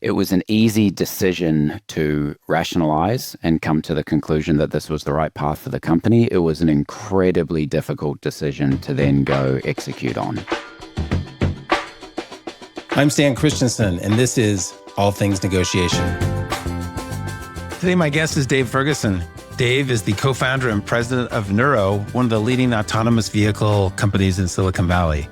It was an easy decision to rationalize and come to the conclusion that this was the right path for the company. It was an incredibly difficult decision to then go execute on. I'm Stan Christensen, and this is All Things Negotiation. Today, my guest is Dave Ferguson. Dave is the co-founder and president of Nuro, one of the leading autonomous vehicle companies in Silicon Valley.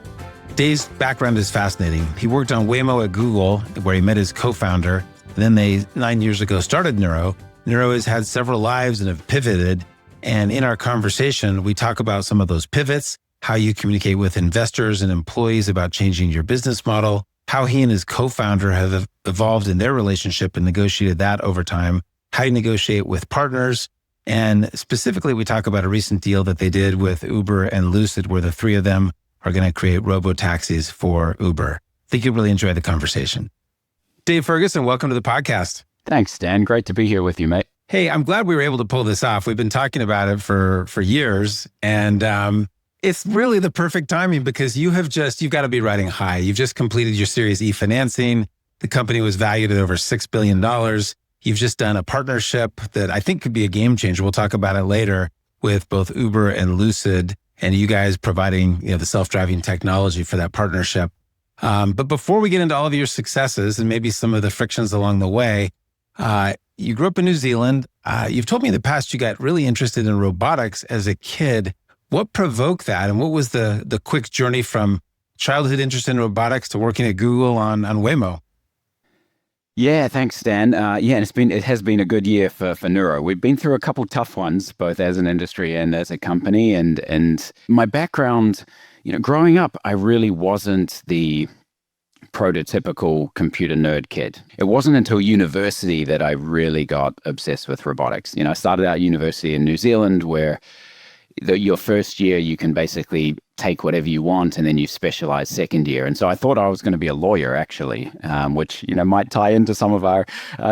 Dave's background is fascinating. He worked on Waymo at Google, where he met his co-founder. Then they, 9 years ago, started Nuro. Nuro has had several lives and have pivoted. And in our conversation, we talk about some of those pivots, how you communicate with investors and employees about changing your business model, how he and his co-founder have evolved in their relationship and negotiated that over time, how you negotiate with partners. And specifically, we talk about a recent deal that they did with Uber and Lucid, where the three of them are going to create robo-taxis for Uber. I think you'll really enjoy the conversation. Dave Ferguson, welcome to the podcast. Thanks, Stan. Great to be here with you, mate. Hey, I'm glad we were able to pull this off. We've been talking about it for years, and it's really the perfect timing because you've got to be riding high. You've just completed your Series E financing. The company was valued at over $6 billion. You've just done a partnership that I think could be a game changer. We'll talk about it later with both Uber and Lucid, and you guys providing the self-driving technology for that partnership. But before we get into all of your successes and maybe some of the frictions along the way, you grew up in New Zealand. You've told me in the past you got really interested in robotics as a kid. What provoked that, and what was the quick journey from childhood interest in robotics to working at Google on Waymo? Yeah, thanks, Stan. It has been a good year for Nuro. We've been through a couple tough ones, both as an industry and as a company. And my background, growing up, I really wasn't the prototypical computer nerd kid. It wasn't until university that I really got obsessed with robotics. I started out university in New Zealand, where your first year, you can basically take whatever you want, and then you specialize second year. And so I thought I was going to be a lawyer, actually, which, might tie into some of our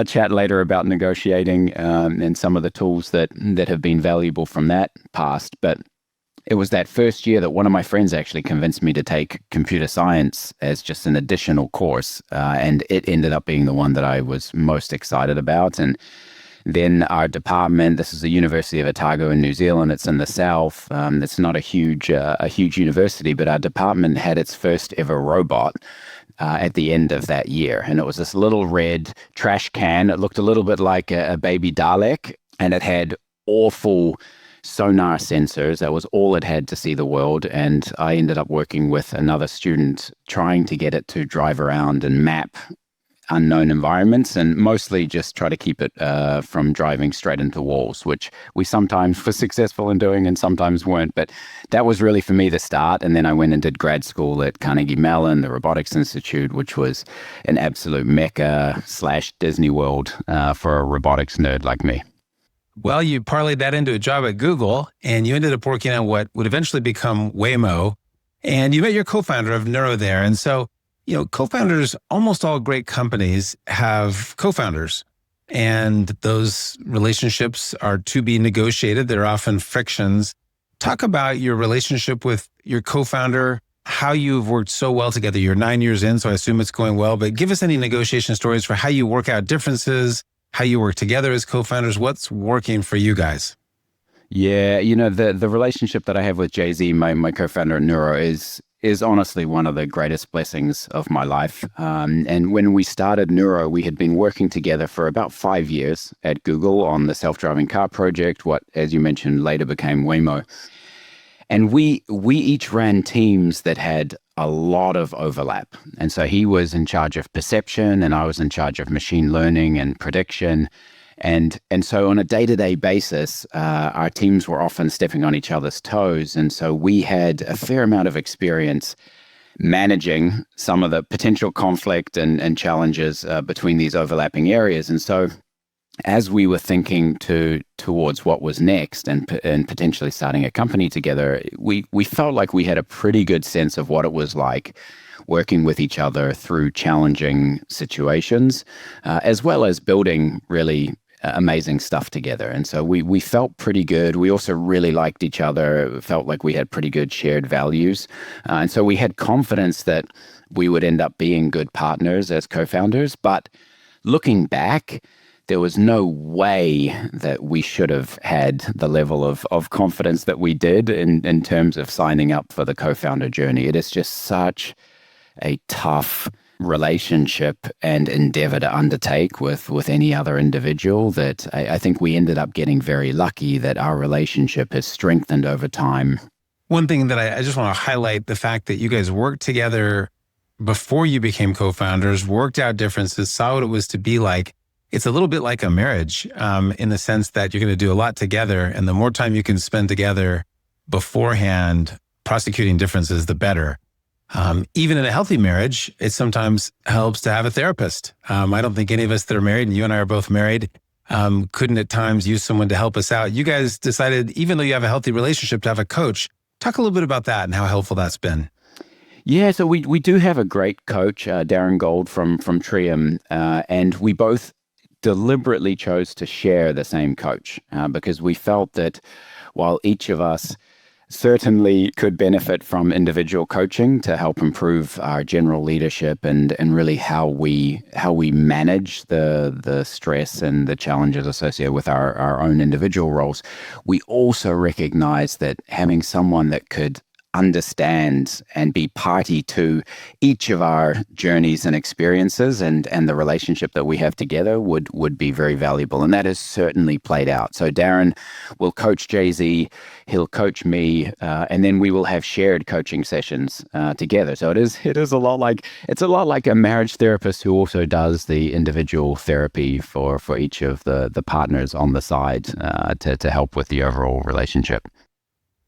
chat later about negotiating and some of the tools that have been valuable from that past. But it was that first year that one of my friends actually convinced me to take computer science as just an additional course. And it ended up being the one that I was most excited about. And then our department, this is the University of Otago in New Zealand. It's in the south. It's not a huge university, but our department had its first ever robot at the end of that year. And it was this little red trash can. It looked a little bit like a baby Dalek, and it had awful sonar sensors. That was all it had to see the world. And I ended up working with another student trying to get it to drive around and map unknown environments, and mostly just try to keep it from driving straight into walls, which we sometimes were successful in doing and sometimes weren't. But that was really, for me, the start. And then I went and did grad school at Carnegie Mellon, the Robotics Institute, which was an absolute mecca / Disney World for a robotics nerd like me. Well, you parlayed that into a job at Google, and you ended up working on what would eventually become Waymo. And you met your co-founder of Nuro there. And so co-founders, almost all great companies have co-founders, and those relationships are to be negotiated. There are often frictions. Talk about your relationship with your co-founder, how you've worked so well together. You're 9 years in, so I assume it's going well, but give us any negotiation stories for how you work out differences, how you work together as co-founders. What's working for you guys? Yeah, the relationship that I have with Jay-Z, my co-founder at Nuro, is honestly one of the greatest blessings of my life. And when we started Nuro, we had been working together for about 5 years at Google on the self-driving car project, what, as you mentioned, later became Waymo. And we each ran teams that had a lot of overlap. And so he was in charge of perception, and I was in charge of machine learning and prediction. And so on a day-to-day basis, our teams were often stepping on each other's toes. And so we had a fair amount of experience managing some of the potential conflict and challenges between these overlapping areas. And so as we were thinking towards what was next and potentially starting a company together, we felt like we had a pretty good sense of what it was like working with each other through challenging situations, as well as building really amazing stuff together. And so we felt pretty good. We also really liked each other. It felt like we had pretty good shared values. And so we had confidence that we would end up being good partners as co-founders. But looking back, there was no way that we should have had the level of confidence that we did in terms of signing up for the co-founder journey. It is just such a tough relationship and endeavor to undertake with any other individual that I think we ended up getting very lucky that our relationship has strengthened over time. One thing that I just want to highlight, the fact that you guys worked together before you became co-founders, worked out differences, saw what it was to be like. It's a little bit like a marriage in the sense that you're going to do a lot together. And the more time you can spend together beforehand prosecuting differences, the better. Even in a healthy marriage, it sometimes helps to have a therapist. I don't think any of us that are married, and you and I are both married, couldn't at times use someone to help us out. You guys decided, even though you have a healthy relationship, to have a coach. Talk a little bit about that and how helpful that's been. Yeah, so we do have a great coach, Darren Gold from Trium, and we both deliberately chose to share the same coach because we felt that while each of us certainly could benefit from individual coaching to help improve our general leadership and really how we manage the stress and the challenges associated with our own individual roles, we also recognize that having someone that could understand and be party to each of our journeys and experiences and the relationship that we have together would be very valuable. And that has certainly played out. So Darren will coach Jay-Z, he'll coach me, and then we will have shared coaching sessions together. So it's a lot like a marriage therapist who also does the individual therapy for each of the partners on the side to help with the overall relationship.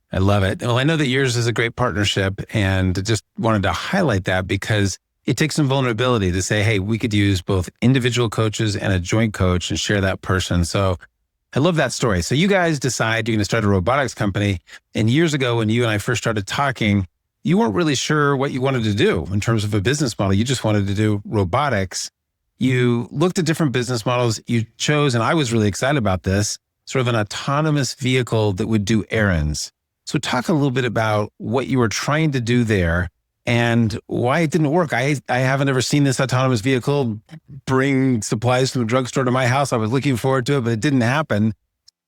I love it. Well, I know that yours is a great partnership, and just wanted to highlight that because it takes some vulnerability to say, hey, we could use both individual coaches and a joint coach and share that person. So I love that story. So you guys decide you're going to start a robotics company. And years ago, when you and I first started talking, you weren't really sure what you wanted to do in terms of a business model. You just wanted to do robotics. You looked at different business models. You chose, and I was really excited about this, sort of an autonomous vehicle that would do errands. So talk a little bit about what you were trying to do there and why it didn't work. I haven't ever seen this autonomous vehicle bring supplies from a drugstore to my house. I was looking forward to it, but it didn't happen.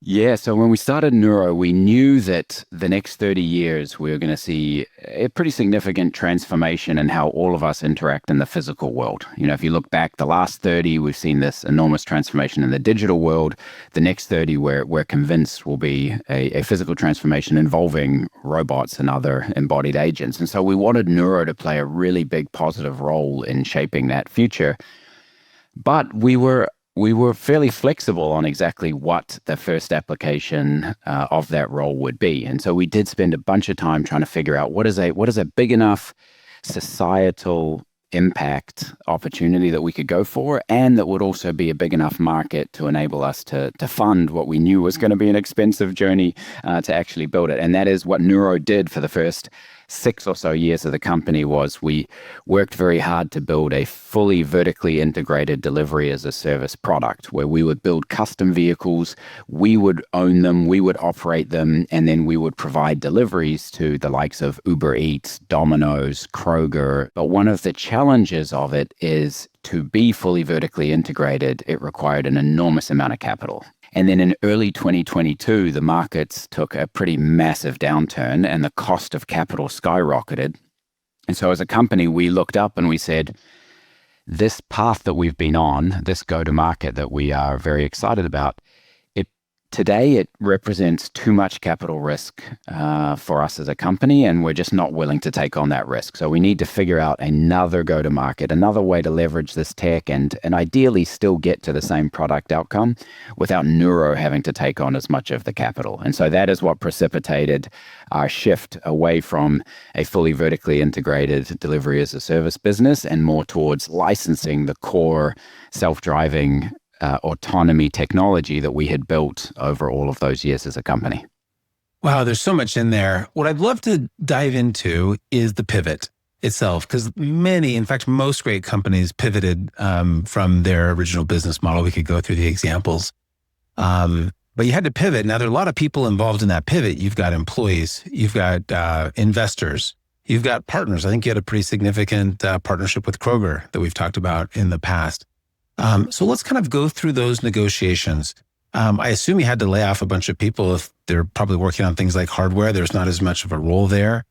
Yeah, so when we started Nuro, we knew that the next 30 years we were going to see a pretty significant transformation in how all of us interact in the physical world. You know, if you look back the last 30, we've seen this enormous transformation in the digital world. The next 30, we're convinced will be a physical transformation involving robots and other embodied agents. And so we wanted Nuro to play a really big positive role in shaping that future. But we were fairly flexible on exactly what the first application of that role would be. And so we did spend a bunch of time trying to figure out what is a big enough societal impact opportunity that we could go for, and that would also be a big enough market to enable us to fund what we knew was going to be an expensive journey to actually build it. And that is what Nuro did for the first 6 or so years of the company. Was we worked very hard to build a fully vertically integrated delivery as a service product where we would build custom vehicles, we would own them, we would operate them, and then we would provide deliveries to the likes of Uber Eats, Domino's, Kroger. But one of the challenges of it is to be fully vertically integrated, it required an enormous amount of capital. And then in early 2022, the markets took a pretty massive downturn and the cost of capital skyrocketed. And so as a company, we looked up and we said, this path that we've been on, this go-to-market that we are very excited about, today it represents too much capital risk for us as a company, and we're just not willing to take on that risk. So we need to figure out another go-to-market, another way to leverage this tech and ideally still get to the same product outcome without Nuro having to take on as much of the capital. And so that is what precipitated our shift away from a fully vertically integrated delivery as a service business and more towards licensing the core self-driving autonomy technology that we had built over all of those years as a company. Wow, there's so much in there. What I'd love to dive into is the pivot itself, because in fact, most great companies pivoted from their original business model. We could go through the examples. But you had to pivot. Now, there are a lot of people involved in that pivot. You've got employees, you've got investors, you've got partners. I think you had a pretty significant partnership with Kroger that we've talked about in the past. So let's kind of go through those negotiations. I assume you had to lay off a bunch of people if they're probably working on things like hardware. There's not as much of a role there.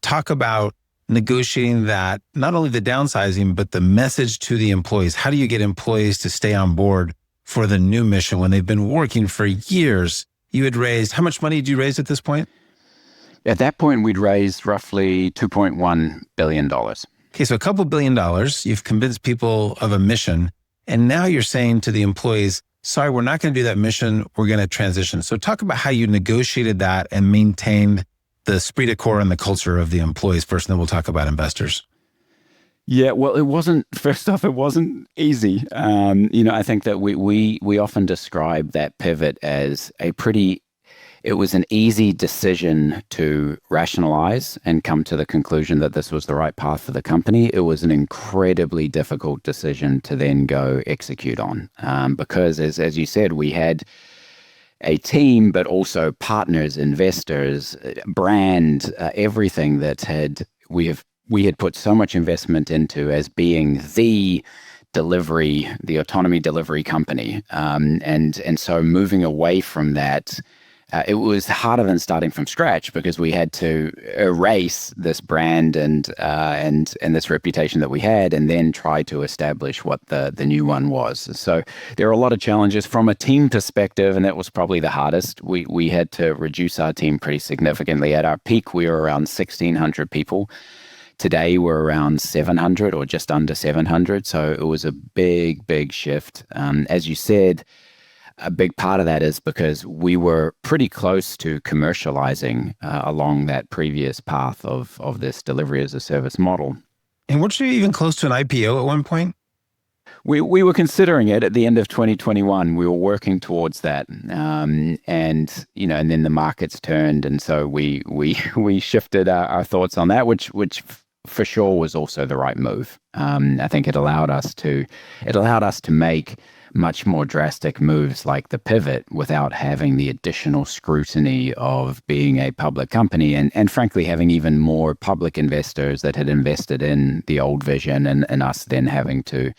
Talk about negotiating that, not only the downsizing, but the message to the employees. How do you get employees to stay on board for the new mission when they've been working for years? You had raised, how much money did you raise at this point? At that point, we'd raised roughly $2.1 billion. Okay, so a couple $1 billion, you've convinced people of a mission. And now you're saying to the employees, sorry, we're not going to do that mission. We're going to transition. So talk about how you negotiated that and maintained the esprit de corps and the culture of the employees first, and then we'll talk about investors. Yeah, well, first off, it wasn't easy. I think that we often describe that pivot as it was an easy decision to rationalize and come to the conclusion that this was the right path for the company. It was an incredibly difficult decision to then go execute on, because as you said, we had a team, but also partners, investors, brand, everything that we had put so much investment into as being the autonomy delivery company. And so moving away from that, it was harder than starting from scratch because we had to erase this brand and this reputation that we had, and then try to establish what the new one was. So there are a lot of challenges from a team perspective, and that was probably the hardest. We had to reduce our team pretty significantly. At our peak, we were around 1,600 people. Today, we're around 700 or just under 700. So it was a big shift. As you said, a big part of that is because we were pretty close to commercializing along that previous path of this delivery as a service model. And weren't you even close to an IPO at one point? We were considering it at the end of 2021. We were working towards that, and then the markets turned, and so we shifted our thoughts on that, which for sure was also the right move. I think it allowed us to make much more drastic moves like the pivot without having the additional scrutiny of being a public company, and frankly having even more public investors that had invested in the old vision, and us then having to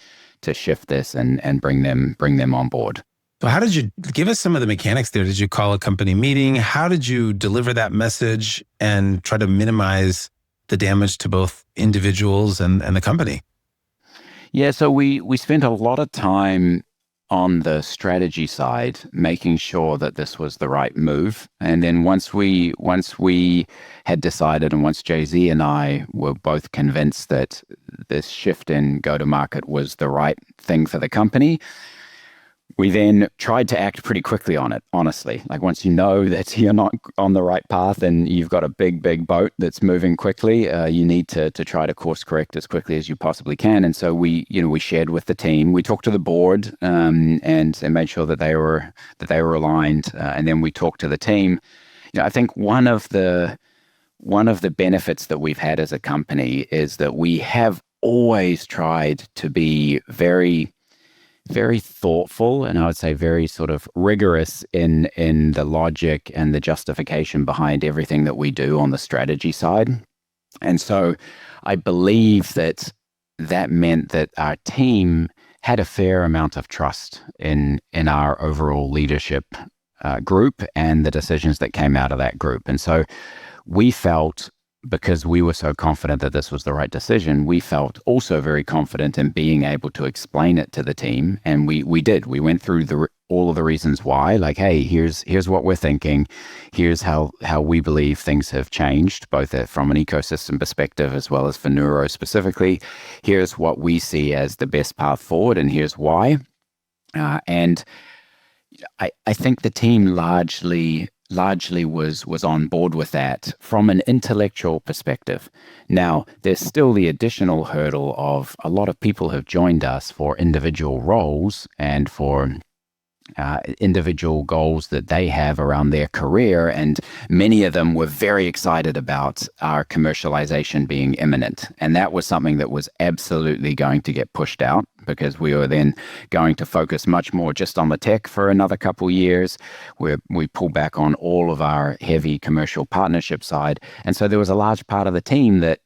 shift this and bring them on board. So how did you give us some of the mechanics there? Did you call a company meeting? How did you deliver that message and try to minimize the damage to both individuals and the company? Yeah, so we spent a lot of time on the strategy side, making sure that this was the right move. And then once we had decided, and once Jay-Z and I were both convinced that this shift in go-to-market was the right thing for the company, we then tried to act pretty quickly on it, honestly. Like once you know that you're not on the right path and you've got a big boat that's moving quickly, you need to try to course correct as quickly as you possibly can. And so we shared with the team. We talked to the board and made sure that they were aligned. And then we talked to the team. I think one of the benefits that we've had as a company is that we have always tried to be very thoughtful, and I would say very sort of rigorous in the logic and the justification behind everything that we do on the strategy side. And so I believe that meant that our team had a fair amount of trust in our overall leadership group and the decisions that came out of that group. And so we felt, because we were so confident that this was the right decision, we felt also very confident in being able to explain it to the team. And we did. We went through all of the reasons why, like, hey, here's what we're thinking. Here's how we believe things have changed, both from an ecosystem perspective as well as for Nuro specifically. Here's what we see as the best path forward, and here's why. And I think the team largely was on board with that from an intellectual perspective. Now, there's still the additional hurdle of a lot of people have joined us for individual roles and for individual goals that they have around their career, and many of them were very excited about our commercialization being imminent. And that was something that was absolutely going to get pushed out, because we were then going to focus much more just on the tech for another couple years, where we pull back on all of our heavy commercial partnership side. And so there was a large part of the team that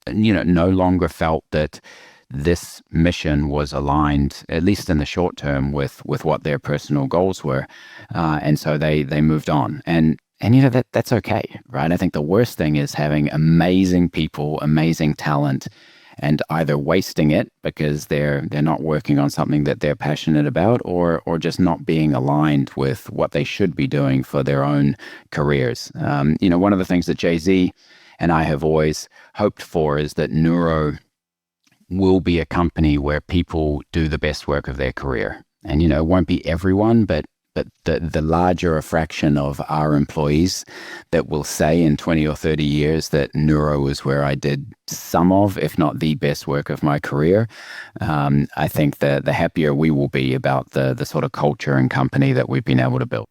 no longer felt that this mission was aligned, at least in the short term, with what their personal goals were, and so they moved on. And that's okay, right? I think the worst thing is having amazing people, amazing talent, and either wasting it because they're not working on something that they're passionate about, or just not being aligned with what they should be doing for their own careers. One of the things that Jay-Z and I have always hoped for is that Nuro will be a company where people do the best work of their career. And, it won't be everyone, but the larger a fraction of our employees that will say in 20 or 30 years that Nuro was where I did some of, if not the best work of my career, I think the happier we will be about the sort of culture and company that we've been able to build.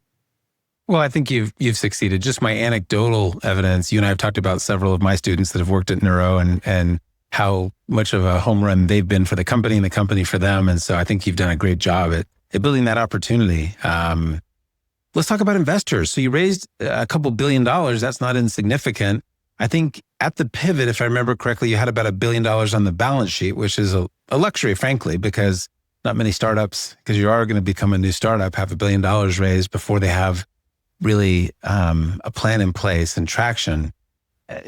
Well, I think you've succeeded. Just my anecdotal evidence, you and I have talked about several of my students that have worked at Nuro and how much of a home run they've been for the company and the company for them. And so I think you've done a great job at building that opportunity. Let's talk about investors. So you raised a couple $1 billion. That's not insignificant. I think at the pivot, if I remember correctly, you had about $1 billion on the balance sheet, which is a luxury, frankly, because not many startups, because you are going to become a new startup, have $1 billion raised before they have really a plan in place and traction.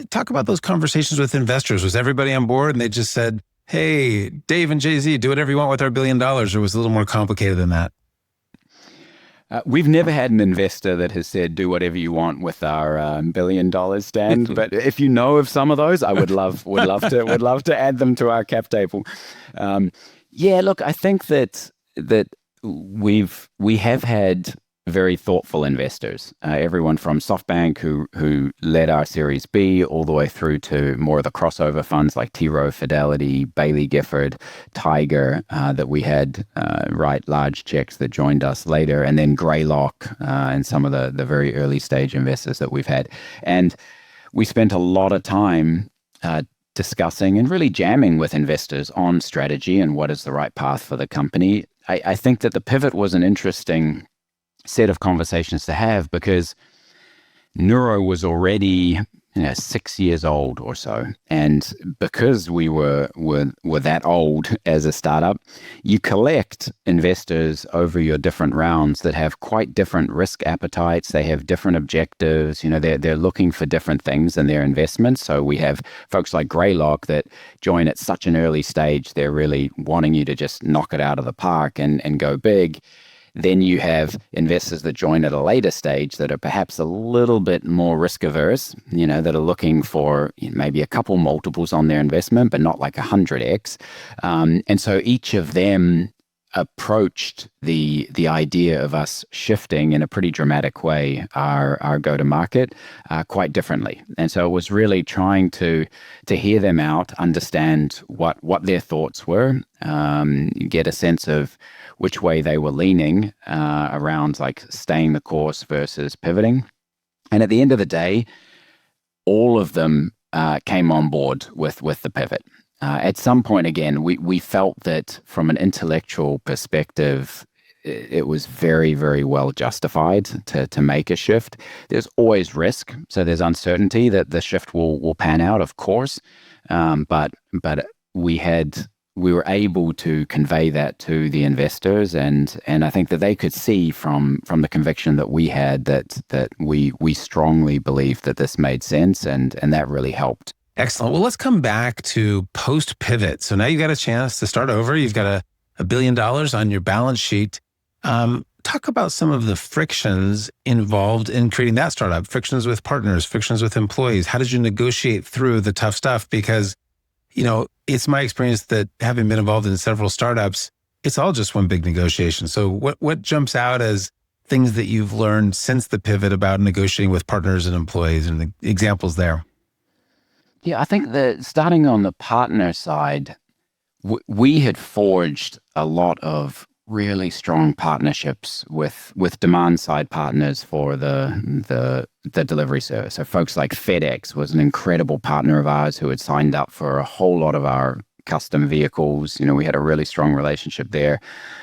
Talk about those conversations with investors. Was everybody on board and they just said, hey, Dave and Jay-Z, do whatever you want with our $1 billion, or was it a little more complicated than that? We've never had an investor that has said, do whatever you want with our $1 billion, Dan. But if you know of some of those, I would love to add them to our cap table. Look, I think that we have had very thoughtful investors. Everyone from SoftBank, who led our Series B, all the way through to more of the crossover funds like T. Rowe, Fidelity, Bailey Gifford, Tiger, that we had write large checks that joined us later, and then Greylock, and some of the very early stage investors that we've had. And we spent a lot of time discussing and really jamming with investors on strategy and what is the right path for the company. I think that the pivot was an interesting set of conversations to have because Nuro was already 6 years old or so, and because we were that old as a startup, you collect investors over your different rounds that have quite different risk appetites. They have different objectives. They're looking for different things in their investments. So we have folks like Greylock that join at such an early stage. They're really wanting you to just knock it out of the park and go big. Then you have investors that join at a later stage that are perhaps a little bit more risk averse, that are looking for maybe a couple multiples on their investment, but not like 100x. And so each of them approached the idea of us shifting in a pretty dramatic way our go-to-market quite differently. And so it was really trying to hear them out, understand what their thoughts were, get a sense of which way they were leaning around like staying the course versus pivoting. And at the end of the day, all of them came on board with the pivot. At some point, again, we felt that from an intellectual perspective, it was very, very well justified to make a shift. There's always risk, so there's uncertainty that the shift will pan out, of course. But we were able to convey that to the investors, and I think that they could see from the conviction that we had that we strongly believed that this made sense, and that really helped. Excellent. Well, let's come back to post-pivot. So now you've got a chance to start over. You've got $1 billion on your balance sheet. Talk about some of the frictions involved in creating that startup, frictions with partners, frictions with employees. How did you negotiate through the tough stuff? Because, it's my experience that having been involved in several startups, it's all just one big negotiation. So what jumps out as things that you've learned since the pivot about negotiating with partners and employees, and the examples there? Yeah, I think that starting on the partner side, we had forged a lot of really strong partnerships with demand side partners for the delivery service. So folks like FedEx was an incredible partner of ours who had signed up for a whole lot of our custom vehicles. We had a really strong relationship there.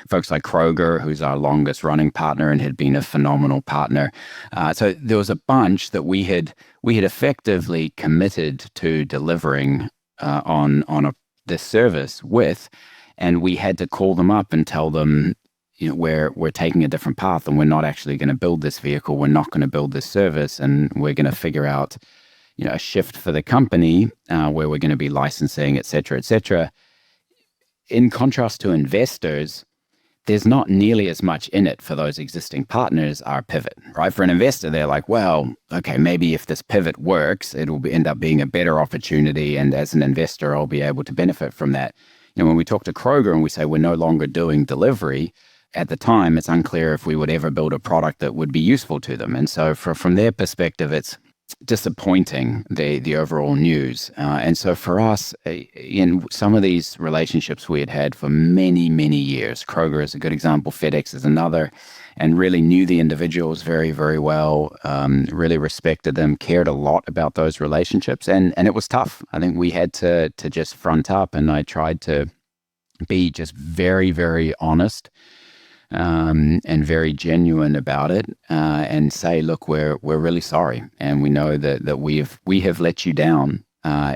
Folks like Kroger, who's our longest running partner and had been a phenomenal partner. So there was a bunch that we had effectively committed to delivering on a this service with, and we had to call them up and tell them, we're taking a different path, and we're not actually going to build this vehicle. We're not going to build this service, and we're going to figure out, a shift for the company where we're going to be licensing, et cetera, et cetera. In contrast to investors, there's not nearly as much in it for those existing partners, our pivot, right? For an investor, they're like, well, okay, maybe if this pivot works, end up being a better opportunity. And as an investor, I'll be able to benefit from that. When we talk to Kroger and we say we're no longer doing delivery, at the time, it's unclear if we would ever build a product that would be useful to them. And so from their perspective, it's disappointing, the overall news. And so for us, in some of these relationships we had for many, many years, Kroger is a good example, FedEx is another, and really knew the individuals very, very well, really respected them, cared a lot about those relationships. And it was tough. I think we had to just front up, and I tried to be just very, very honest and very genuine about it, and say, look, we're really sorry, and we know that we have let you down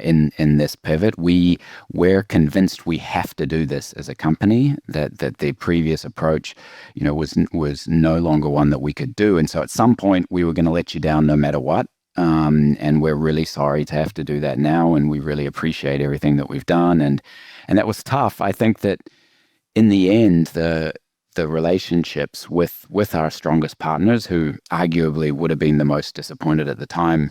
in this pivot. We're convinced we have to do this as a company. That the previous approach, was no longer one that we could do, and so at some point we were going to let you down no matter what. And we're really sorry to have to do that now, and we really appreciate everything that we've done, and that was tough. I think that in the end, the relationships with our strongest partners, who arguably would have been the most disappointed at the time,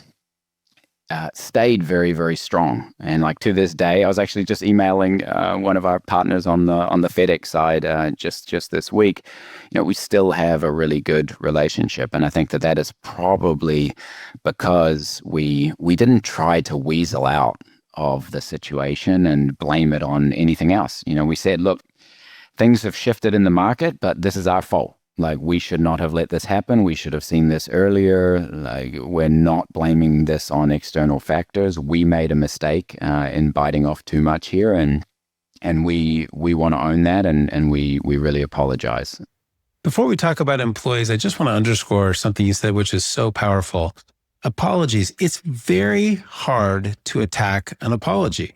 stayed very, very strong. And like to this day, I was actually just emailing one of our partners on the FedEx side just this week. We still have a really good relationship, and I think that is probably because we didn't try to weasel out of the situation and blame it on anything else. We said, look, things have shifted in the market, but this is our fault. Like, we should not have let this happen. We should have seen this earlier. Like, we're not blaming this on external factors. We made a mistake in biting off too much here, and we want to own that, and we really apologize. Before we talk about employees, I just want to underscore something you said, which is so powerful. Apologies. It's very hard to attack an apology,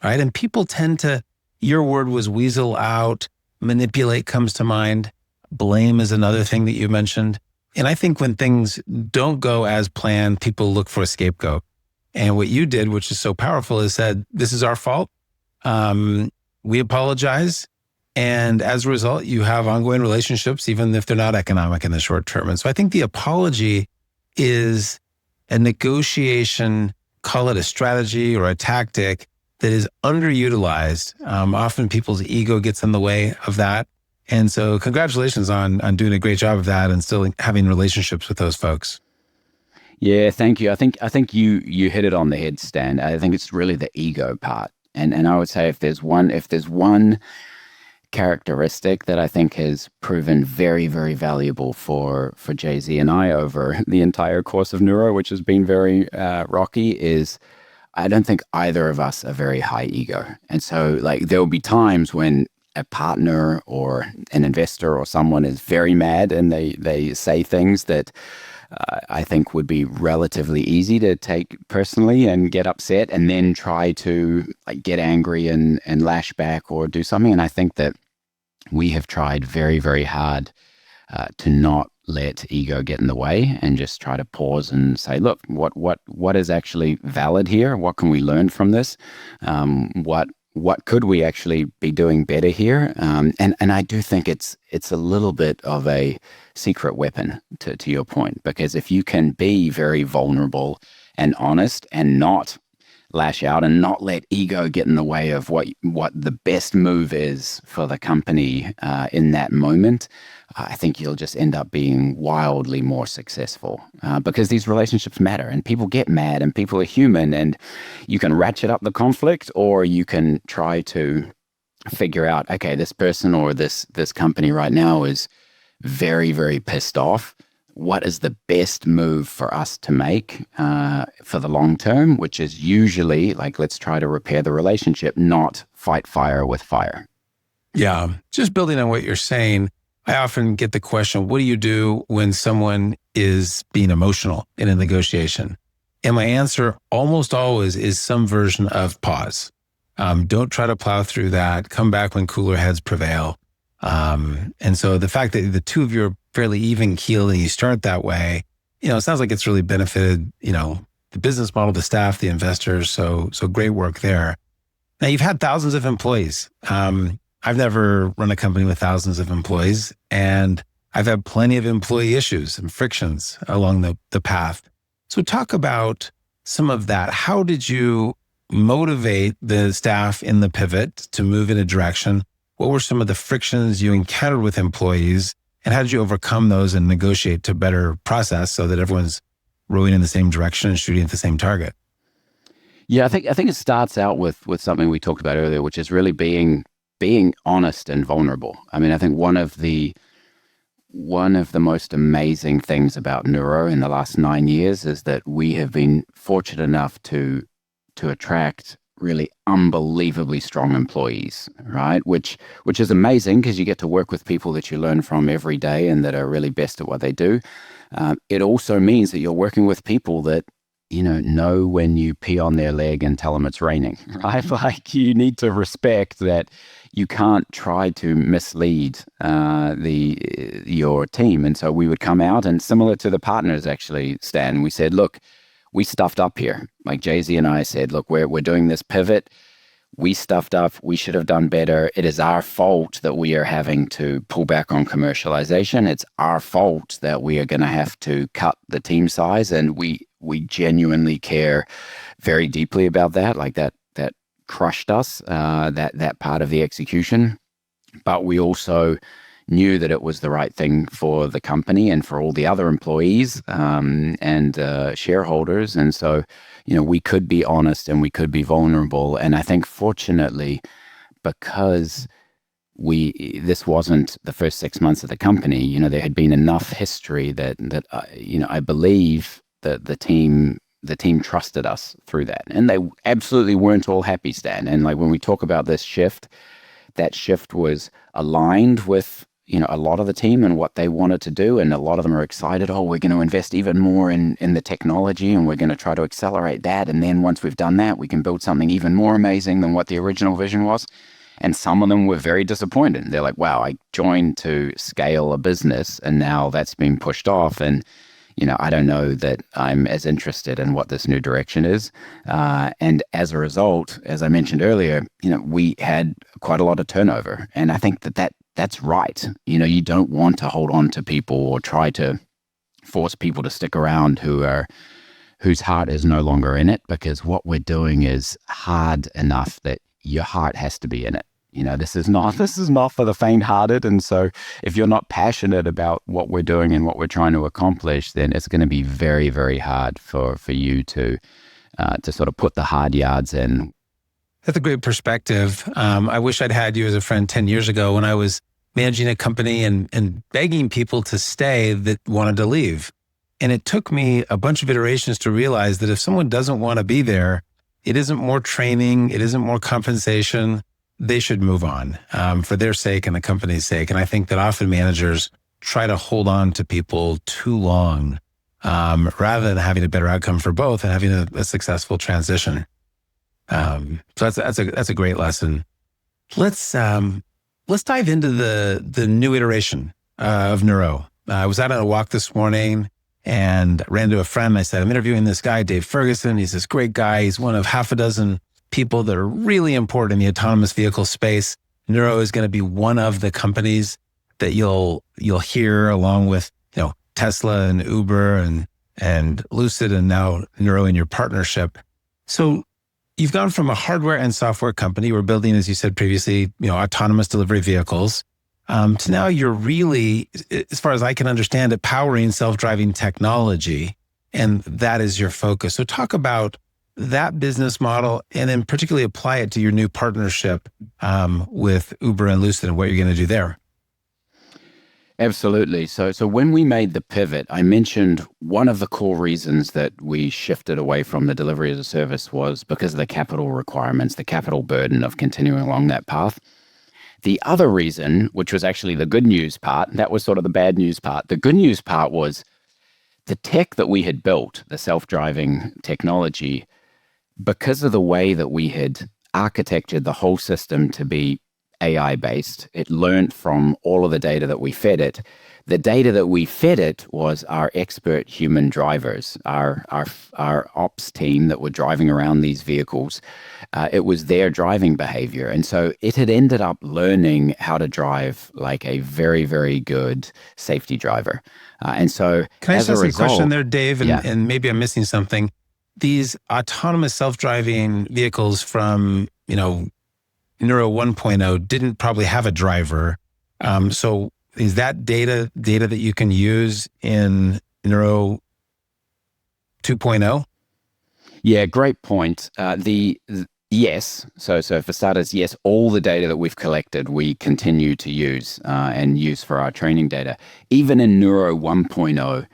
right? And people tend to, your word was weasel out, manipulate comes to mind. Blame is another thing that you mentioned. And I think when things don't go as planned, people look for a scapegoat. And what you did, which is so powerful, is said, this is our fault. We apologize. And as a result, you have ongoing relationships, even if they're not economic in the short term. And so I think the apology is a negotiation, call it a strategy or a tactic, that is underutilized. Often people's ego gets in the way of that. And so congratulations on doing a great job of that and still having relationships with those folks. Yeah, thank you. I think you hit it on the head, Stan. I think it's really the ego part. And I would say if there's one characteristic that I think has proven very, very valuable for Jay-Z and I over the entire course of Nuro, which has been very rocky, is I don't think either of us are very high ego. And so there will be times when a partner or an investor or someone is very mad and they say things that I think would be relatively easy to take personally and get upset, and then try to get angry and lash back or do something. And I think that we have tried very, very hard to not let ego get in the way, and just try to pause and say, look, what is actually valid here? What can we learn from this? What could we actually be doing better here? And I do think it's a little bit of a secret weapon to your point, because if you can be very vulnerable and honest and not lash out and not let ego get in the way of what the best move is for the company in that moment, I think you'll just end up being wildly more successful because these relationships matter, and people get mad, and people are human, and you can ratchet up the conflict, or you can try to figure out, okay, this person or this company right now is very, very pissed off. What is the best move for us to make for the long term, which is usually let's try to repair the relationship, not fight fire with fire. Yeah. Just building on what you're saying, I often get the question, what do you do when someone is being emotional in a negotiation? And my answer almost always is some version of pause. Don't try to plow through that. Come back when cooler heads prevail. And so the fact that the two of you are fairly even keeled and you start that way, it sounds like it's really benefited, the business model, the staff, the investors. So great work there. Now you've had thousands of employees. I've never run a company with thousands of employees, and I've had plenty of employee issues and frictions along the path. So talk about some of that. How did you motivate the staff in the pivot to move in a direction? What were some of the frictions you encountered with employees, and how did you overcome those and negotiate to better process so that everyone's rowing in the same direction and shooting at the same target? Yeah, I think it starts out with something we talked about earlier, which is really being honest and vulnerable. I mean, I think one of the most amazing things about Nuro in the last 9 years is that we have been fortunate enough to attract really unbelievably strong employees, right? Which is amazing because you get to work with people that you learn from every day and that are really best at what they do. It also means that you're working with people that know when you pee on their leg and tell them it's raining, right? Like, you need to respect that you can't try to mislead your team. And so we would come out, and similar to the partners, actually, Stan, we said, look, we stuffed up here. Like Jay-Z and I said, look, we're doing this pivot. We stuffed up. We should have done better. It is our fault that we are having to pull back on commercialization. It's our fault that we are going to have to cut the team size. And we genuinely care very deeply about that. Like that crushed us, that part of the execution. But we also knew that it was the right thing for the company and for all the other employees and shareholders. And so, we could be honest and we could be vulnerable. And I think, fortunately, because this wasn't the first 6 months of the company, there had been enough history that I believe that the team trusted us through that. And they absolutely weren't all happy, Stan. And like, when we talk about this shift, that shift was aligned with a lot of the team and what they wanted to do. And a lot of them are excited. Oh, we're going to invest even more in the technology, and we're going to try to accelerate that. And then once we've done that, we can build something even more amazing than what the original vision was. And some of them were very disappointed. They're like, wow, I joined to scale a business and now that's been pushed off. And I don't know that I'm as interested in what this new direction is. And as a result, as I mentioned earlier, we had quite a lot of turnover. And I think that's right. You don't want to hold on to people or try to force people to stick around whose heart is no longer in it, because what we're doing is hard enough that your heart has to be in it. This is not for the faint-hearted. And so if you're not passionate about what we're doing and what we're trying to accomplish, then it's going to be very, very hard for you to sort of put the hard yards in. That's a great perspective. I wish I'd had you as a friend 10 years ago when I was managing a company and begging people to stay that wanted to leave. And it took me a bunch of iterations to realize that if someone doesn't want to be there, it isn't more training, it isn't more compensation. They should move on for their sake and the company's sake. And I think that often managers try to hold on to people too long rather than having a better outcome for both and having a successful transition. So that's a great lesson. Let's dive into the new iteration of Nuro. I was out on a walk this morning and ran into a friend. I said, I'm interviewing this guy, Dave Ferguson. He's this great guy. He's one of half a dozen people that are really important in the autonomous vehicle space. Nuro is going to be one of the companies that you'll hear, along with Tesla and Uber and Lucid, and now Nuro in your partnership. So you've gone from a hardware and software company. We're building, as you said previously, autonomous delivery vehicles, to now you're really, as far as I can understand it, powering self-driving technology, and that is your focus. So talk about that business model, and then particularly apply it to your new partnership with Uber and Lucid and what you're going to do there. Absolutely. So when we made the pivot, I mentioned one of the core reasons that we shifted away from the delivery as a service was because of the capital requirements, the capital burden of continuing along that path. The other reason, which was actually the good news part, that was sort of the bad news part. The good news part was the tech that we had built, the self-driving technology, because of the way that we had architectured the whole system to be AI based. It learned from all of the data that we fed it. The data that we fed it was our expert human drivers, our ops team that were driving around these vehicles. It was their driving behavior. And so it had ended up learning how to drive like a very, very good safety driver. And so Can I just as a ask you a question result, there, Dave? yeah. And maybe I'm missing something. These autonomous self-driving vehicles from, Neuro 1.0 didn't probably have a driver. So is that data that you can use in Neuro 2.0? Yeah, great point. Yes. So for starters, yes, all the data that we've collected, we continue to use and use for our training data. Even in Neuro 1.0,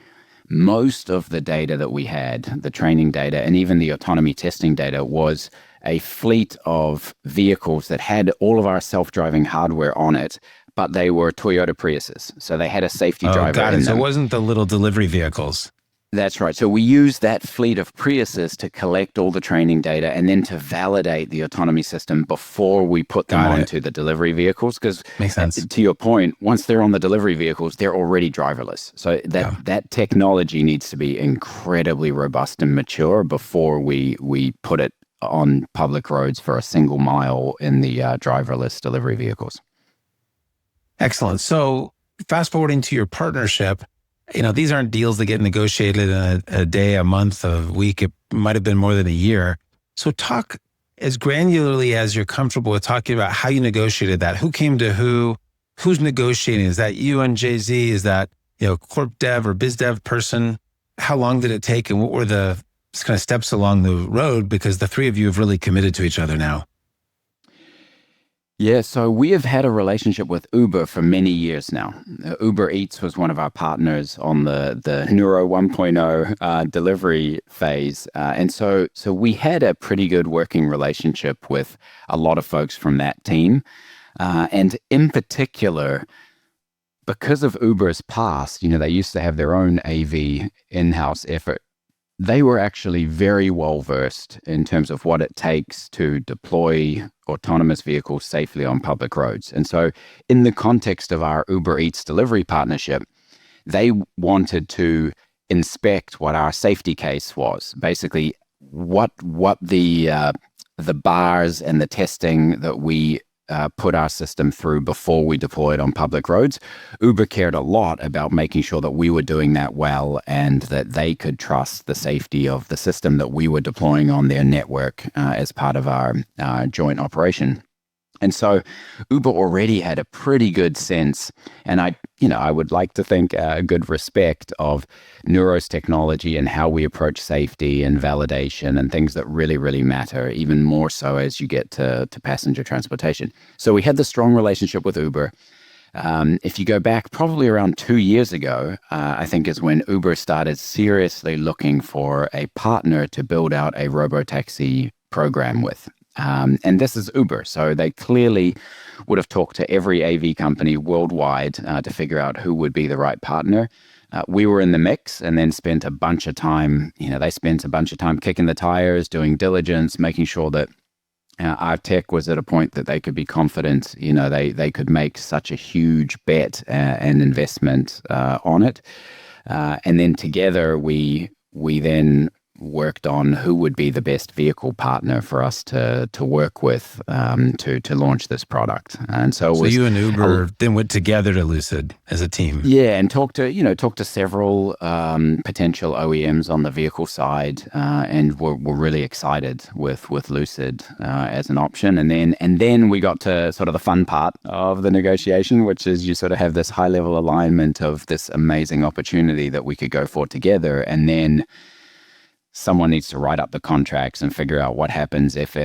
most of the data that we had, the training data and even the autonomy testing data, was a fleet of vehicles that had all of our self-driving hardware on it, but they were Toyota Priuses. So they had a safety Oh, driver got in it. So it them. wasn't the little delivery vehicles. That's right. So we use that fleet of Priuses to collect all the training data and then to validate the autonomy system before we put them Got it. onto the delivery vehicles. Because Makes sense. to your point, once they're on the delivery vehicles, they're already driverless. So that technology needs to be incredibly robust and mature before we put it on public roads for a single mile in the driverless delivery vehicles. Excellent. So fast forwarding to your partnership, these aren't deals that get negotiated in a day, a month, a week. It might have been more than a year. So talk as granularly as you're comfortable with talking about how you negotiated that. Who came to who? Who's negotiating? Is that you and Jay-Z? Is that, corp dev or biz dev person? How long did it take? And what were the kind of steps along the road? Because the three of you have really committed to each other now. Yeah, so we have had a relationship with Uber for many years now. Uber Eats was one of our partners on the Nuro 1.0 delivery phase. And so we had a pretty good working relationship with a lot of folks from that team. And in particular, because of Uber's past, they used to have their own AV in-house effort. They were actually very well versed in terms of what it takes to deploy autonomous vehicles safely on public roads. And so in the context of our Uber Eats delivery partnership, they wanted to inspect what our safety case was, basically what the bars and the testing that we put our system through before we deployed on public roads. Uber cared a lot about making sure that we were doing that well and that they could trust the safety of the system that we were deploying on their network as part of our joint operation. And so Uber already had a pretty good sense, and I would like to think a good respect of Nuro's technology and how we approach safety and validation and things that really, really matter, even more so as you get to passenger transportation. So we had the strong relationship with Uber. If you go back probably around 2 years ago, I think is when Uber started seriously looking for a partner to build out a robo-taxi program with. And this is Uber. So they clearly would have talked to every AV company worldwide to figure out who would be the right partner. We were in the mix and then spent a bunch of time, they spent a bunch of time kicking the tires, doing diligence, making sure that our tech was at a point that they could be confident, they could make such a huge bet and investment on it. And then together we then worked on who would be the best vehicle partner for us to work with to launch this product. And so you and Uber then went together to Lucid as a team. Yeah, and talked to several potential OEMs on the vehicle side, and we're really excited with Lucid as an option. And then we got to sort of the fun part of the negotiation, which is you sort of have this high level alignment of this amazing opportunity that we could go for together, and then someone needs to write up the contracts and figure out what happens if,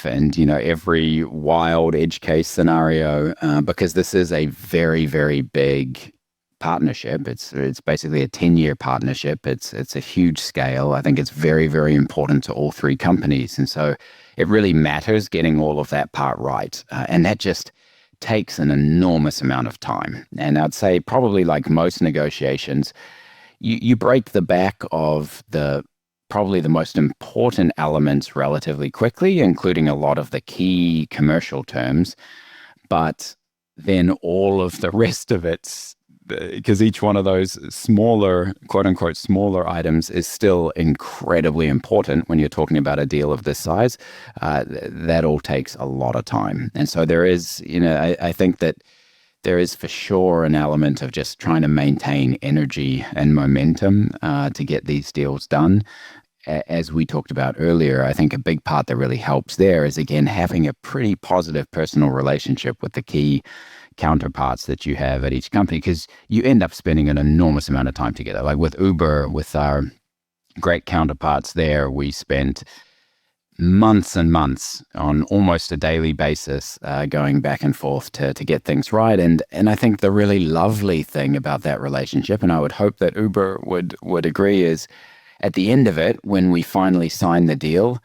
and, every wild edge case scenario, because this is a very, very big partnership. It's basically a 10-year partnership. It's a huge scale. I think it's very, very important to all three companies. And so it really matters getting all of that part right. And that just takes an enormous amount of time. And I'd say probably like most negotiations, you break the back of the probably the most important elements relatively quickly, including a lot of the key commercial terms, but then all of the rest of it, because each one of those smaller, quote unquote, smaller items is still incredibly important when you're talking about a deal of this size. That all takes a lot of time. And so there is, I think that there is for sure an element of just trying to maintain energy and momentum to get these deals done. As we talked about earlier, I think a big part that really helps there is, again, having a pretty positive personal relationship with the key counterparts that you have at each company, because you end up spending an enormous amount of time together. Like with Uber, with our great counterparts there, we spent months and months on almost a daily basis going back and forth to get things right. And I think the really lovely thing about that relationship, and I would hope that Uber would agree, is at the end of it, when we finally signed the deal,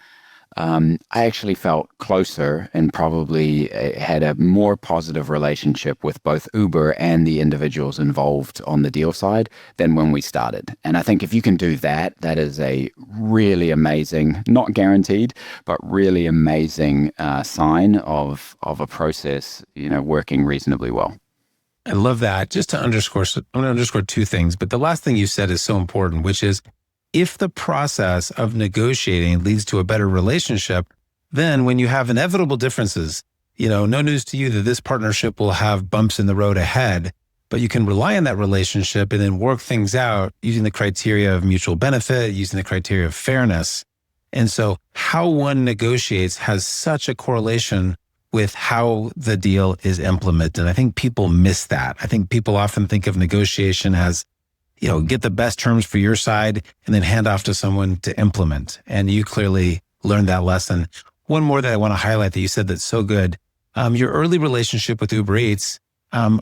I actually felt closer and probably had a more positive relationship with both Uber and the individuals involved on the deal side than when we started. And I think if you can do that, that is a really amazing, not guaranteed, but really amazing sign of a process, working reasonably well. I love that. Just to underscore, I'm going to underscore two things, but the last thing you said is so important, which is, if the process of negotiating leads to a better relationship, then when you have inevitable differences, no news to you that this partnership will have bumps in the road ahead, but you can rely on that relationship and then work things out using the criteria of mutual benefit, using the criteria of fairness. And so how one negotiates has such a correlation with how the deal is implemented. And I think people miss that. I think people often think of negotiation as, get the best terms for your side and then hand off to someone to implement. And you clearly learned that lesson. One more that I want to highlight that you said that's so good. Your early relationship with Uber Eats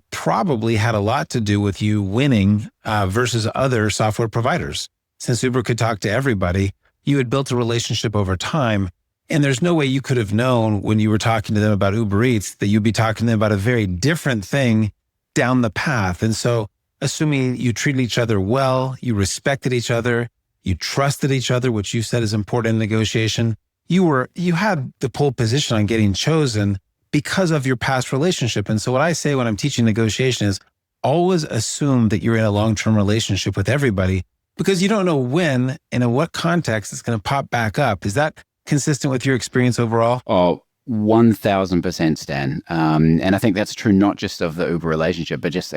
probably had a lot to do with you winning versus other software providers. Since Uber could talk to everybody, you had built a relationship over time. And there's no way you could have known when you were talking to them about Uber Eats that you'd be talking to them about a very different thing down the path. And so assuming you treated each other well, you respected each other, you trusted each other, which you said is important in negotiation, you had the pole position on getting chosen because of your past relationship. And so what I say when I'm teaching negotiation is always assume that you're in a long-term relationship with everybody, because you don't know when and in what context it's going to pop back up. Is that consistent with your experience overall? Oh, 1000%, Stan. And I think that's true not just of the Uber relationship, but just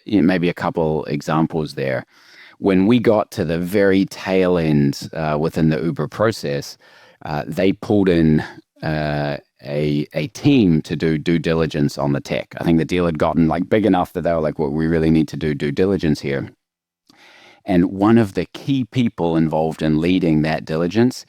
maybe a couple examples there. When we got to the very tail end within the Uber process, they pulled in a team to do due diligence on the tech. I think the deal had gotten big enough that they were like, well, we really need to do due diligence here. And one of the key people involved in leading that diligence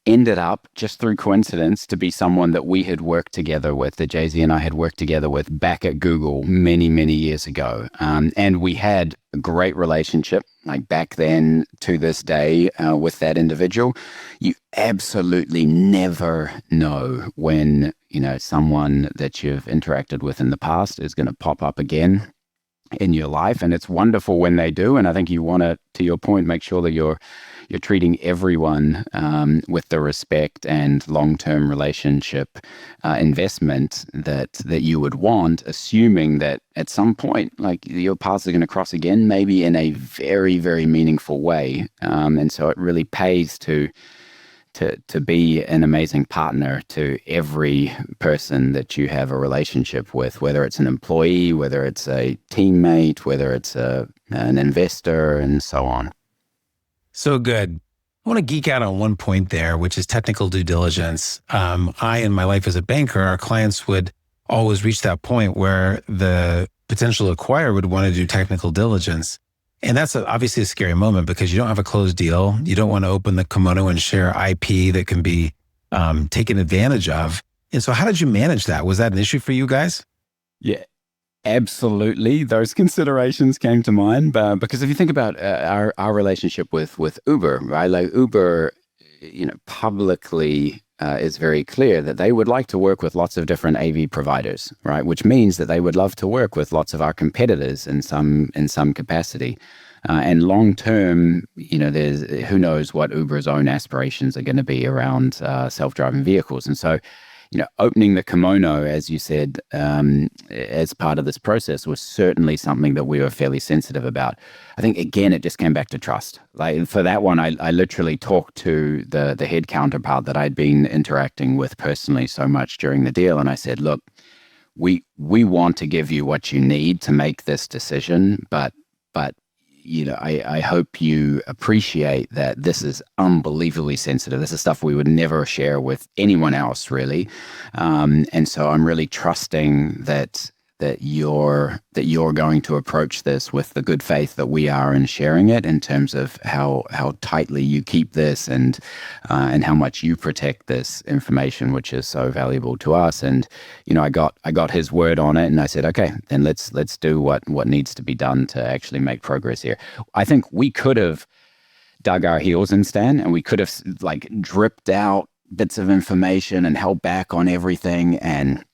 ended up, just through coincidence, to be someone that we had worked together with, that Jay-Z and I had worked together with back at Google many, many years ago. And we had a great relationship, back then to this day, with that individual. You absolutely never know when, someone that you've interacted with in the past is going to pop up again in your life. And it's wonderful when they do. And I think you want to your point, make sure that you're treating everyone with the respect and long-term relationship investment that you would want, assuming that at some point, your paths are going to cross again, maybe in a very, very meaningful way. And so it really pays to be an amazing partner to every person that you have a relationship with, whether it's an employee, whether it's a teammate, whether it's an investor, and so on. So good. I want to geek out on one point there, which is technical due diligence. In my life as a banker, our clients would always reach that point where the potential acquirer would want to do technical diligence. And that's obviously a scary moment because you don't have a closed deal. You don't want to open the kimono and share IP that can be taken advantage of. And so how did you manage that? Was that an issue for you guys? Yeah. Absolutely. Those considerations came to mind, because if you think about our relationship with Uber, right? Uber, publicly is very clear that they would like to work with lots of different AV providers, right? Which means that they would love to work with lots of our competitors in some capacity. And long term, there's who knows what Uber's own aspirations are going to be around self-driving vehicles. And so, opening the kimono, as you said, as part of this process was certainly something that we were fairly sensitive about. I think, again, it just came back to trust. Like for that one, I literally talked to the head counterpart that I'd been interacting with personally so much during the deal. And I said, look, we want to give you what you need to make this decision, but I hope you appreciate that this is unbelievably sensitive. This is stuff we would never share with anyone else, really. And so I'm really trusting that you're going to approach this with the good faith that we are in sharing it, in terms of how tightly you keep this and how much you protect this information, which is so valuable to us. And I got his word on it, and I said, okay, then let's do what needs to be done to actually make progress here. I think we could have dug our heels in, Stan, and we could have dripped out bits of information and held back on everything, and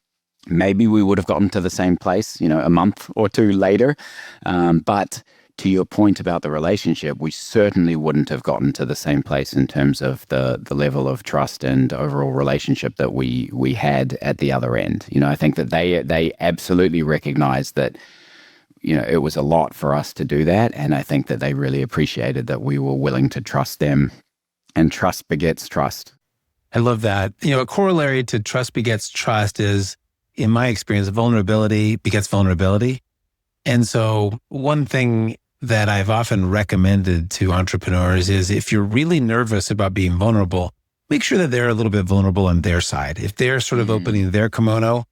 maybe we would have gotten to the same place, a month or two later. But to your point about the relationship, we certainly wouldn't have gotten to the same place in terms of the level of trust and overall relationship that we had at the other end. I think that they absolutely recognized that, it was a lot for us to do that. And I think that they really appreciated that we were willing to trust them, and trust begets trust. I love that. A corollary to trust begets trust is, in my experience, vulnerability begets vulnerability. And so one thing that I've often recommended to entrepreneurs is, if you're really nervous about being vulnerable, make sure that they're a little bit vulnerable on their side. If they're sort of opening their kimono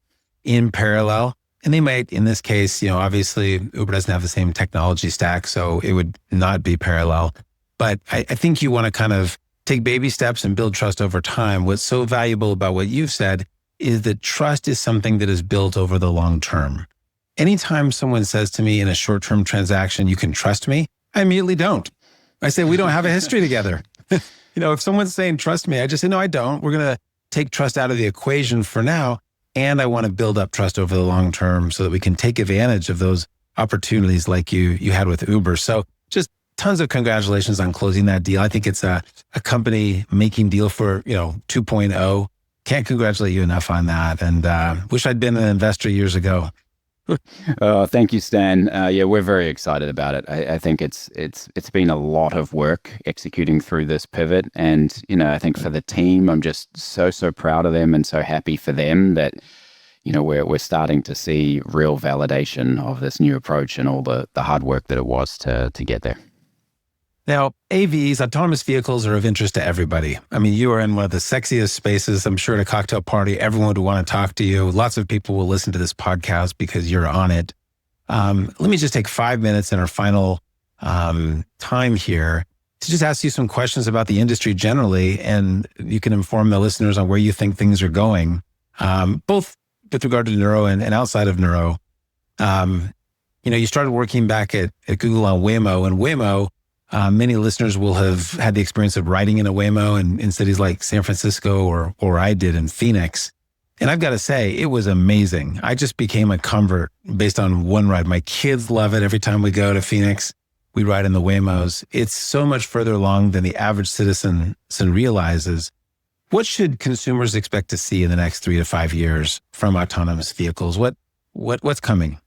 in parallel, and they might, in this case, obviously Uber doesn't have the same technology stack, so it would not be parallel. But I think you want to kind of take baby steps and build trust over time. What's so valuable about what you've said is that trust is something that is built over the long term. Anytime someone says to me in a short-term transaction, you can trust me, I immediately don't. I say, we don't have a history together. If someone's saying, trust me, I just say, no, I don't. We're going to take trust out of the equation for now. And I want to build up trust over the long term so that we can take advantage of those opportunities like you had with Uber. So just tons of congratulations on closing that deal. I think it's a company making deal for, 2.0. Can't congratulate you enough on that. And wish I'd been an investor years ago. Thank you, Stan. Yeah, we're very excited about it. I think it's been a lot of work executing through this pivot. And, I think for the team, I'm just so proud of them and so happy for them that, we're starting to see real validation of this new approach and all the hard work that it was to get there. Now, AVs, autonomous vehicles, are of interest to everybody. I mean, you are in one of the sexiest spaces. I'm sure at a cocktail party, everyone would want to talk to you. Lots of people will listen to this podcast because you're on it. Let me just take 5 minutes in our final time here to just ask you some questions about the industry generally, and you can inform the listeners on where you think things are going, both with regard to Nuro and outside of Nuro. You started working back at Google on Waymo, and Waymo, many listeners will have had the experience of riding in a Waymo in cities like San Francisco or I did in Phoenix. And I've got to say, it was amazing. I just became a convert based on one ride. My kids love it. Every time we go to Phoenix, we ride in the Waymos. It's so much further along than the average citizen realizes. What should consumers expect to see in the next 3 to 5 years from autonomous vehicles? What's coming?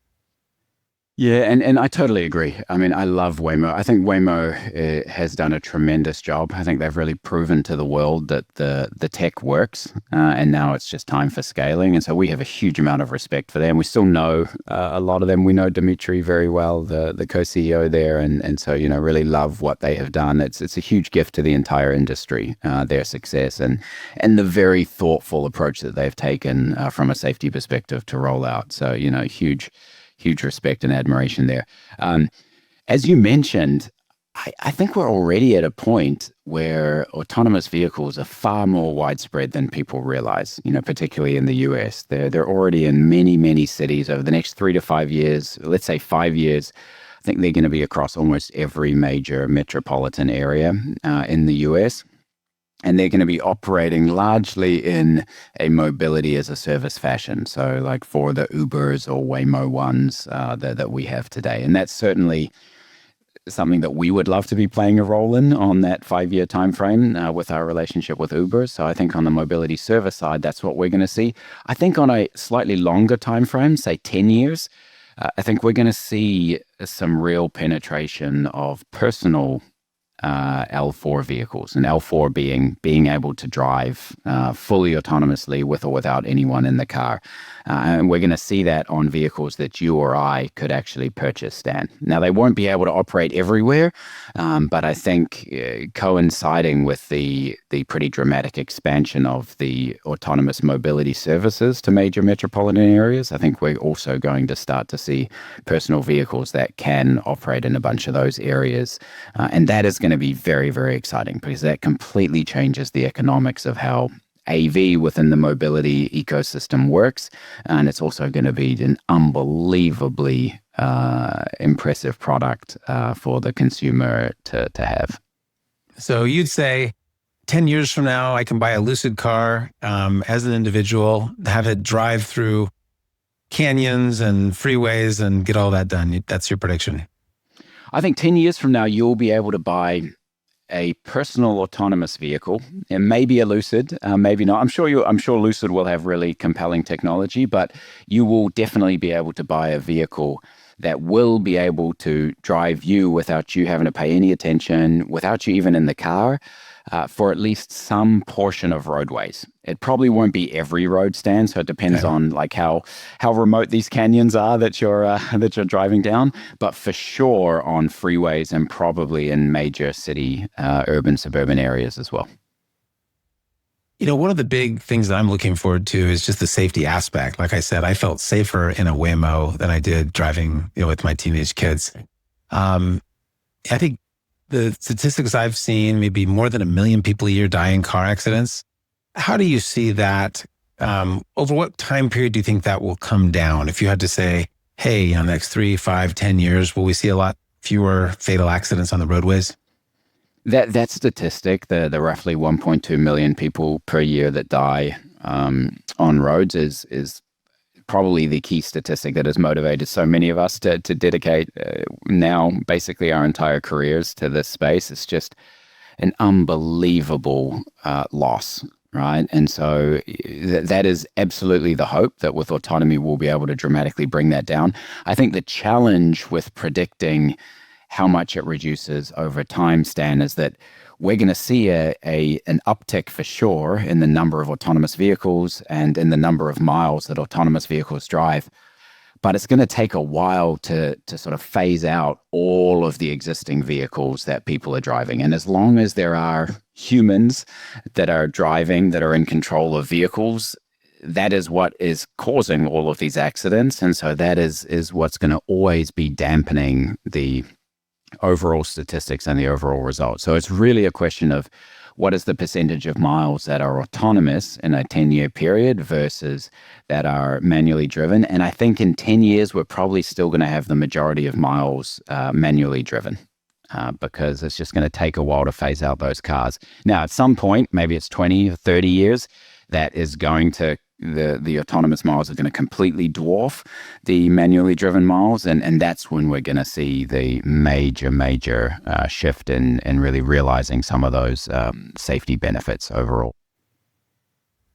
Yeah, and I totally agree. I mean, I love Waymo. I think Waymo has done a tremendous job. I think they've really proven to the world that the tech works, and now it's just time for scaling. And so we have a huge amount of respect for them. We still know a lot of them. We know Dimitri very well, the co-CEO there, and so really love what they have done. It's a huge gift to the entire industry, their success, and the very thoughtful approach that they've taken from a safety perspective to roll out. So huge respect and admiration there. As you mentioned, I think we're already at a point where autonomous vehicles are far more widespread than people realize, particularly in the US. They're already in many, many cities. Over the next 3 to 5 years, let's say 5 years, I think they're going to be across almost every major metropolitan area in the US. And they're going to be operating largely in a mobility as a service fashion. So like for the Ubers or Waymo ones that we have today. And that's certainly something that we would love to be playing a role in on that 5-year time frame with our relationship with Uber. So I think on the mobility service side, that's what we're going to see. I think on a slightly longer time frame, say 10 years, I think we're going to see some real penetration of personal L4 vehicles, and L4 being able to drive fully autonomously with or without anyone in the car. And we're going to see that on vehicles that you or I could actually purchase, Stan. Now, they won't be able to operate everywhere, but I think coinciding with the pretty dramatic expansion of the autonomous mobility services to major metropolitan areas, I think we're also going to start to see personal vehicles that can operate in a bunch of those areas. And that is going to be very, very exciting because that completely changes the economics of how AV within the mobility ecosystem works. And it's also going to be an unbelievably impressive product for the consumer to have. So you'd say 10 years from now, I can buy a Lucid car as an individual, have it drive through canyons and freeways and get all that done. That's your prediction. I think 10 years from now, you'll be able to buy a personal autonomous vehicle, and maybe a Lucid, maybe not. I'm sure Lucid will have really compelling technology, but you will definitely be able to buy a vehicle that will be able to drive you without you having to pay any attention, without you even in the car, for at least some portion of roadways. It probably won't be every road, Stan, so it depends on like how remote these canyons are that you're driving down, but for sure on freeways and probably in major city, urban, suburban areas as well. You know, one of the big things that I'm looking forward to is just the safety aspect. Like I said, I felt safer in a Waymo than I did driving, with my teenage kids. I think the statistics I've seen, maybe more than 1 million people a year die in car accidents. How do you see that? Over what time period do you think that will come down? If you had to say, hey, in the next 3, 5, 10 years, will we see a lot fewer fatal accidents on the roadways? That statistic, the roughly 1.2 million people per year that die on roads is probably the key statistic that has motivated so many of us to dedicate now basically our entire careers to this space. It's just an unbelievable loss, right? And so that is absolutely the hope that with autonomy we'll be able to dramatically bring that down. I think the challenge with predicting how much it reduces over time, Stan, is that we're going to see an uptick for sure in the number of autonomous vehicles and in the number of miles that autonomous vehicles drive. But it's going to take a while to sort of phase out all of the existing vehicles that people are driving. And as long as there are humans that are driving, that are in control of vehicles, that is what is causing all of these accidents. And so that is what's going to always be dampening the overall statistics and the overall results. So it's really a question of what is the percentage of miles that are autonomous in a 10-year period versus that are manually driven. And I think in 10 years, we're probably still going to have the majority of miles manually driven because it's just going to take a while to phase out those cars. Now, at some point, maybe it's 20 or 30 years, that is going to the autonomous miles are going to completely dwarf the manually driven miles. And that's when we're going to see the major shift in really realizing some of those safety benefits overall.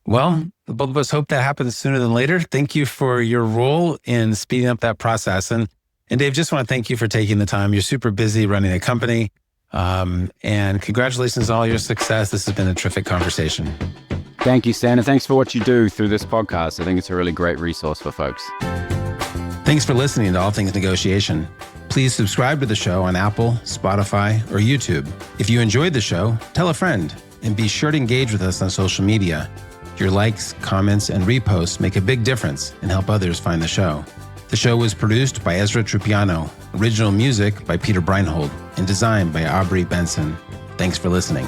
Well, both of us hope that happens sooner than later. Thank you for your role in speeding up that process. And Dave, just want to thank you for taking the time. You're super busy running a company. And congratulations on all your success. This has been a terrific conversation. Thank you, Stan, and thanks for what you do through this podcast. I think it's a really great resource for folks. Thanks for listening to All Things Negotiation. Please subscribe to the show on Apple, Spotify, or YouTube. If you enjoyed the show, tell a friend, and be sure to engage with us on social media. Your likes, comments, and reposts make a big difference and help others find the show. The show was produced by Ezra Trupiano, original music by Peter Breinhold, and designed by Aubrey Benson. Thanks for listening.